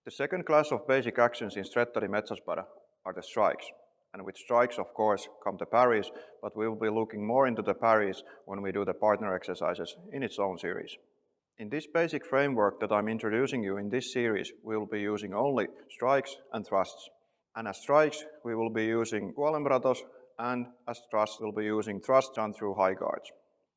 The second class of basic actions in Stretta di Mezza Spada are the strikes. And with strikes, of course, come the parries, but we will be looking more into the parries when we do the partner exercises in its own series. In this basic framework that I'm introducing you in this series, we will be using only strikes and thrusts. And as strikes, we will be using Sgualembratos, and as thrusts, we'll be using thrusts done through high guards.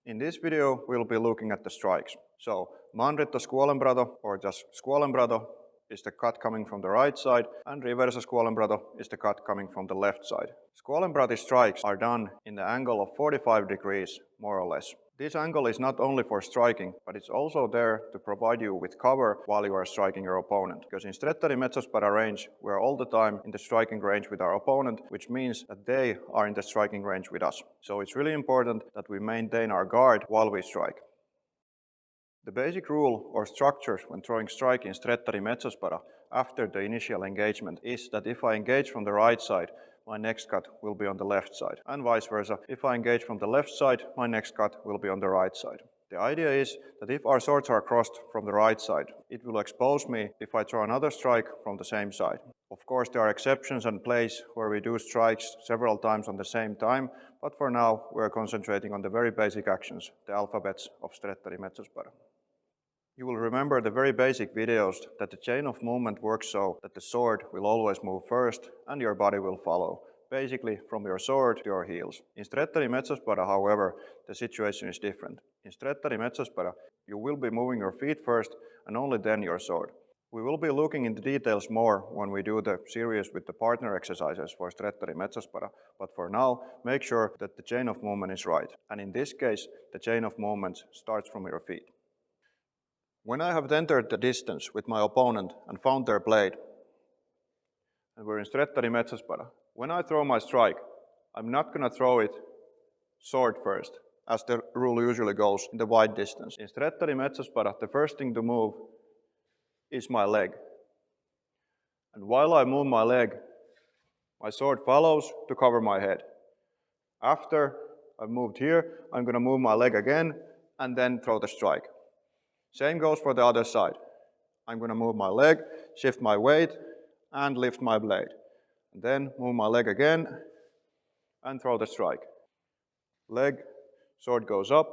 In this video, we'll be looking at the strikes. So, Manretto Sgualembrato, or just Sgualembrato, is the cut coming from the right side, and Reverse Sgualembrato is the cut coming from the left side. Sgualembrati strikes are done in the angle of 45 degrees, more or less. This angle is not only for striking, but it's also there to provide you with cover while you are striking your opponent. Because in Stretta di Mezza Spada range, we are all the time in the striking range with our opponent, which means that they are in the striking range with us. So it's really important that we maintain our guard while we strike. The basic rule or structure when throwing strike in Stretta di Mezza Spada after the initial engagement is that if I engage from the right side, my next cut will be on the left side, and vice versa. If I engage from the left side, my next cut will be on the right side. The idea is that if our swords are crossed from the right side, it will expose me if I throw another strike from the same side. Of course, there are exceptions and plays where we do strikes several times on the same time, but for now we are concentrating on the very basic actions, the alphabets of Stretta di Mezza Spada. You will remember the very basic videos that the chain of movement works so that the sword will always move first and your body will follow, basically from your sword to your heels. In Stretta di Mezza Spada, however, the situation is different. In Stretta di Mezza Spada, you will be moving your feet first and only then your sword. We will be looking into details more when we do the series with the partner exercises for Stretta di Mezza Spada, but for now, make sure that the chain of movement is right. And in this case, the chain of movement starts from your feet. When I have entered the distance with my opponent and found their blade, and we're in Stretta di Mezza Spada, when I throw my strike, I'm not going to throw it sword first, as the rule usually goes in the wide distance. In Stretta di Mezza Spada, the first thing to move is my leg. And while I move my leg, my sword follows to cover my head. After I've moved here, I'm going to move my leg again and then throw the strike. Same goes for the other side. I'm going to move my leg, shift my weight, and lift my blade. And then move my leg again and throw the strike. Leg, sword goes up,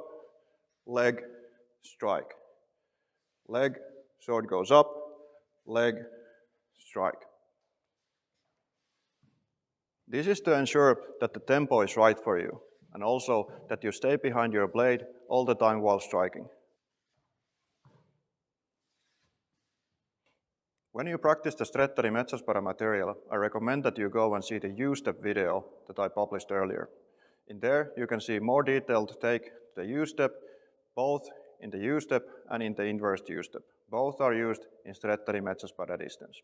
leg, strike. Leg, sword goes up, leg, strike. This is to ensure that the tempo is right for you, and also that you stay behind your blade all the time while striking. When you practice the Stretta di Mezza Spada material, I recommend that you go and see the U-step video that I published earlier. In there, you can see more detailed take the U-step, both in the U-step and in the inverse U-step. Both are used in Stretta di Mezza Spada distance.